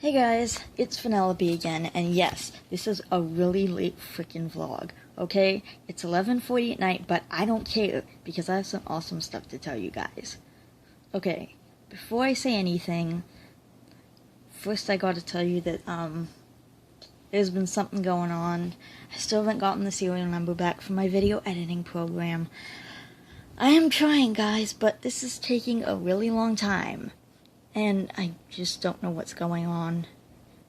Hey guys, it's Vanellope again, and yes, this is a really late freaking vlog, okay? It's 11:40 at night, but I don't care, because I have some awesome stuff to tell you guys. Okay, before I say anything, first I gotta tell you that, there's been something going on. I still haven't gotten the serial number back from my video editing program. I am trying, guys, but this is taking a really long time. And I just don't know what's going on,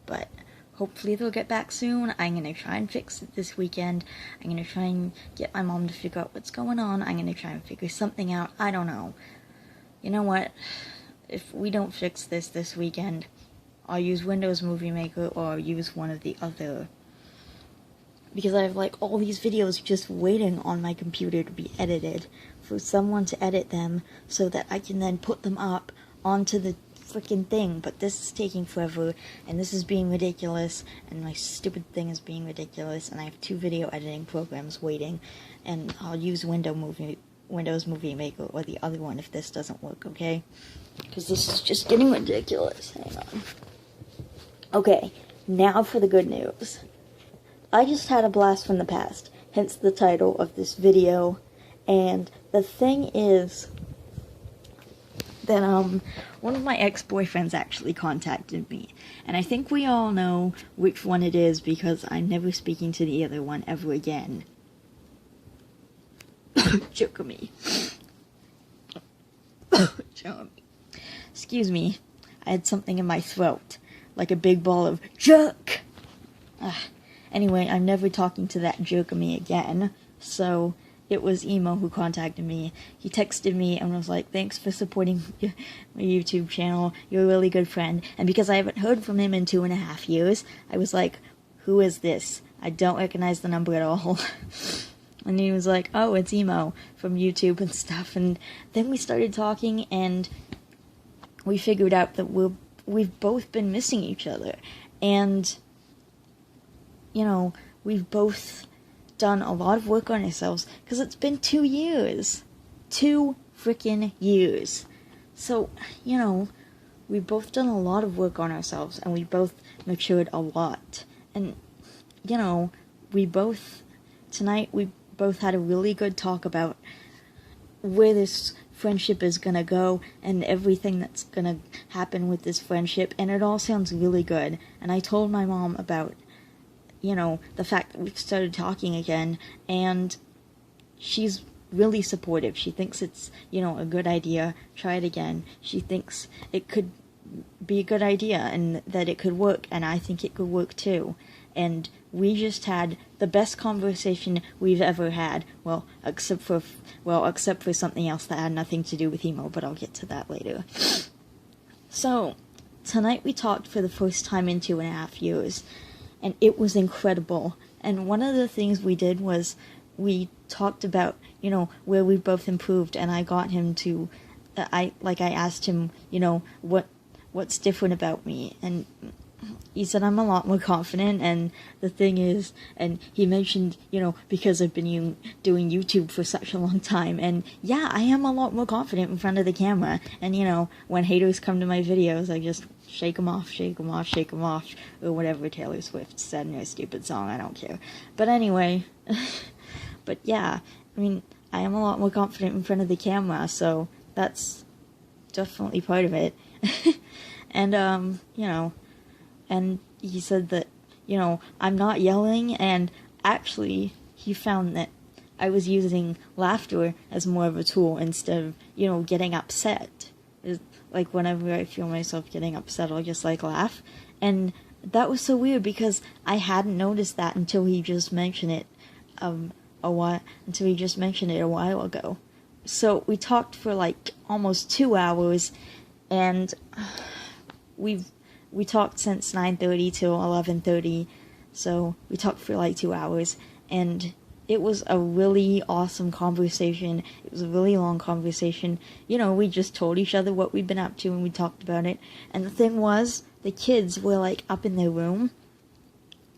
but hopefully they'll get back soon. I'm going to try and fix it this weekend. I'm going to try and get my mom to figure out what's going on. I'm going to try and figure something out. I don't know. You know what? If we don't fix this weekend, I'll use Windows Movie Maker or I'll use one of the other. Because I have like all these videos just waiting on my computer to be edited for someone to edit them so that I can then put them up onto the freaking thing, but this is taking forever, and this is being ridiculous, and my stupid thing is being ridiculous, and I have 2 video editing programs waiting, and I'll use Windows Movie Maker or the other one if this doesn't work, okay? Because this is just getting ridiculous. Hang on. Okay, now for the good news. I just had a blast from the past, hence the title of this video, and the thing is that one of my ex-boyfriends actually contacted me, and I think we all know which one it is because I'm never speaking to the other one ever again. Joke me. Excuse me, I had something in my throat, like a big ball of jerk. Anyway, I'm never talking to that jerk of me again, so it was Emo who contacted me. He texted me and was like, thanks for supporting my YouTube channel. You're a really good friend. And because I haven't heard from him in 2.5 years, I was like, who is this? I don't recognize the number at all. And he was like, oh, it's Emo from YouTube and stuff. And then we started talking and we figured out that we've both been missing each other. And, you know, we've both done a lot of work on ourselves, because it's been 2 years. 2 freaking years. So, you know, we've both done a lot of work on ourselves, and we both matured a lot. And, you know, tonight we both had a really good talk about where this friendship is gonna go, and everything that's gonna happen with this friendship, and it all sounds really good. And I told my mom about, you know, the fact that we've started talking again, and she's really supportive. She thinks it's, you know, a good idea. Try it again. She thinks it could be a good idea and that it could work, and I think it could work too. And we just had the best conversation we've ever had. Well, except for something else that had nothing to do with emo, but I'll get to that later. So, tonight we talked for the first time in 2.5 years. And it was incredible. And one of the things we did was we talked about, you know, where we both improved. And I got him to, I asked him, you know, what's different about me. And he said I'm a lot more confident. And the thing is, and he mentioned, you know, because I've been doing YouTube for such a long time. And yeah, I am a lot more confident in front of the camera. And, you know, when haters come to my videos, I just shake them off, shake them off, shake them off, or whatever Taylor Swift said in her stupid song, I don't care. But anyway, but yeah, I mean, I am a lot more confident in front of the camera, so that's definitely part of it. And, you know, and he said that, you know, I'm not yelling, and actually, he found that I was using laughter as more of a tool instead of, you know, getting upset. Like, whenever I feel myself getting upset, I'll just, like, laugh. And that was so weird, because I hadn't noticed that until he just mentioned it a while ago. So, we talked for, like, almost 2 hours, and we talked since 9:30 till 11:30, so we talked for, like, 2 hours, and it was a really awesome conversation. It was a really long conversation. You know, we just told each other what we'd been up to and we talked about it. And the thing was, the kids were like up in their room.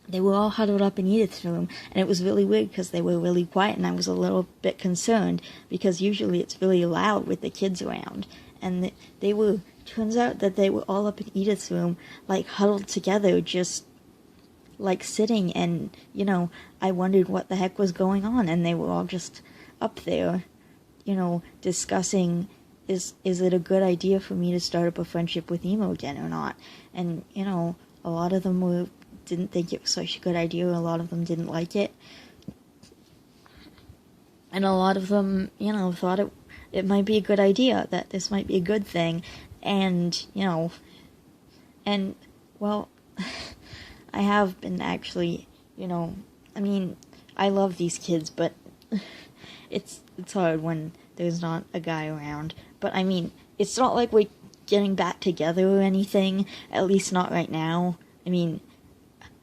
They were all huddled up in Edith's room. And it was really weird because they were really quiet, and I was a little bit concerned because usually it's really loud with the kids around. And they were turns out that they were all up in Edith's room, like, huddled together, just, like, sitting, and, you know, I wondered what the heck was going on, and they were all just up there, you know, discussing, is it a good idea for me to start up a friendship with Emo again or not? And, you know, a lot of them didn't think it was such a good idea, a lot of them didn't like it. And a lot of them, you know, thought it might be a good idea, that this might be a good thing. And, you know, and, well, I have been actually, you know, I mean, I love these kids, but it's hard when there's not a guy around. But, I mean, it's not like we're getting back together or anything, at least not right now. I mean,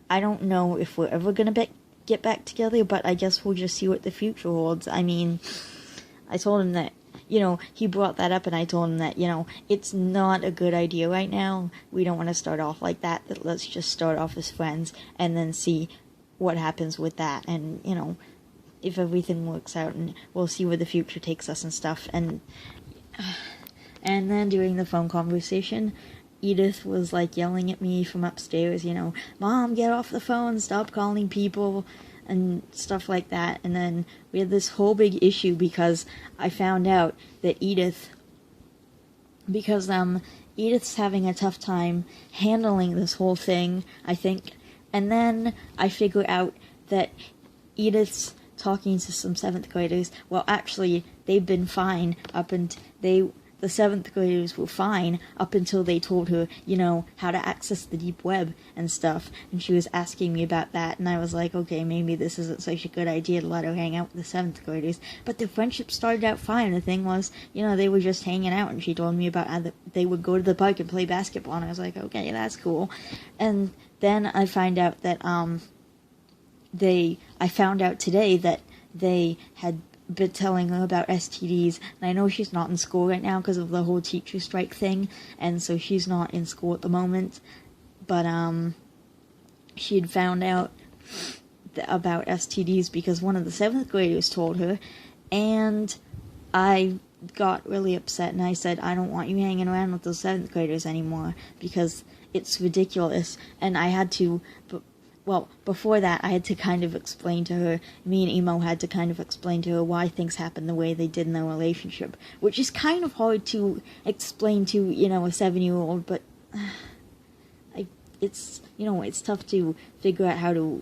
I don't know if we're ever gonna get back together, but I guess we'll just see what the future holds. I mean, I told him that, you know, he brought that up, and I told him that, you know, it's not a good idea right now. We don't want to start off like that. Let's just start off as friends, and then see what happens with that, and, you know, if everything works out, and we'll see where the future takes us and stuff. And then during the phone conversation, Edith was, like, yelling at me from upstairs, you know, Mom, get off the phone, stop calling people, and stuff like that. And then we had this whole big issue because I found out that Edith's having a tough time handling this whole thing, I think. And then I figure out that Edith's talking to some 7th graders. Well, actually, they've been fine the 7th graders were fine up until they told her, you know, how to access the deep web and stuff, and she was asking me about that, and I was like, okay, maybe this isn't such a good idea to let her hang out with the 7th graders, but the friendship started out fine. The thing was, you know, they were just hanging out, and she told me about how they would go to the park and play basketball, and I was like, okay, that's cool. And then I find out that, I found out today that they had been telling her about STDs, and I know she's not in school right now because of the whole teacher strike thing, and so she's not in school at the moment, but she had found out about STDs because one of the 7th graders told her, and I got really upset, and I said, I don't want you hanging around with those 7th graders anymore, because it's ridiculous. And I had to, well, before that, I had to kind of explain to her, me and Emo had to kind of explain to her why things happened the way they did in their relationship, which is kind of hard to explain to, you know, a 7-year-old, but it's, you know, it's tough to figure out how to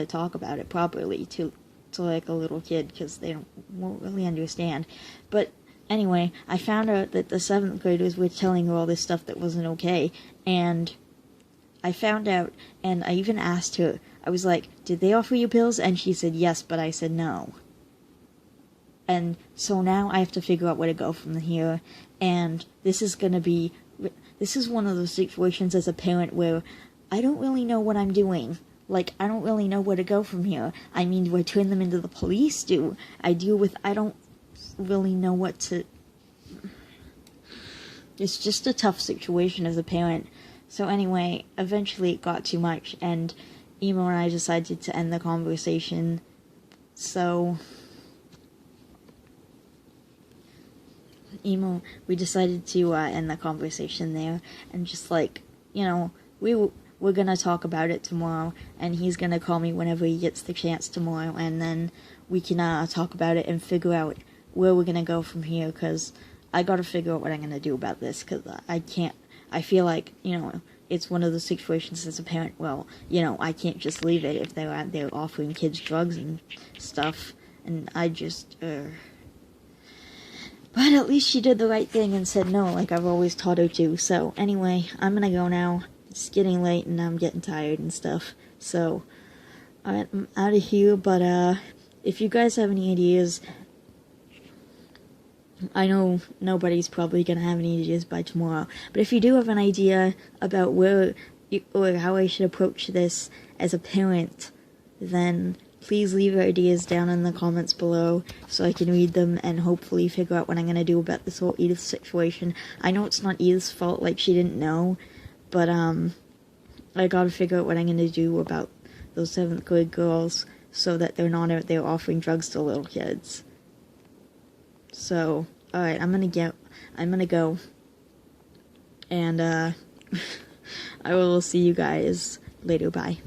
talk about it properly to like a little kid, because they won't really understand. But anyway, I found out that the 7th graders were telling her all this stuff that wasn't okay, and I found out, and I even asked her, I was like, did they offer you pills? And she said yes, but I said no. And so now I have to figure out where to go from here, and this is one of those situations as a parent where I don't really know what I'm doing. Like, I don't really know where to go from here. I mean, do I turn them into the police? I don't really know what to... It's just a tough situation as a parent. So anyway, eventually it got too much, and Emo and I decided to end the conversation. So, we decided to end the conversation there, and just, like, you know, we're gonna talk about it tomorrow, and he's gonna call me whenever he gets the chance tomorrow, and then we can talk about it and figure out where we're gonna go from here, because I gotta figure out what I'm gonna do about this, because I feel like, you know, it's one of those situations as a parent, well, you know, I can't just leave it if they're out there offering kids drugs and stuff, and I just, But at least she did the right thing and said no, like I've always taught her to. So, anyway, I'm gonna go now. It's getting late and I'm getting tired and stuff. So, I'm out of here, but, if you guys have any ideas, I know nobody's probably gonna have any ideas by tomorrow, but if you do have an idea about or how I should approach this as a parent, then please leave your ideas down in the comments below so I can read them and hopefully figure out what I'm gonna do about this whole Edith situation. I know it's not Edith's fault, like, she didn't know, but, I gotta figure out what I'm gonna do about those 7th grade girls so that they're not out there offering drugs to little kids. So, alright, I'm gonna go. And I will see you guys later. Bye.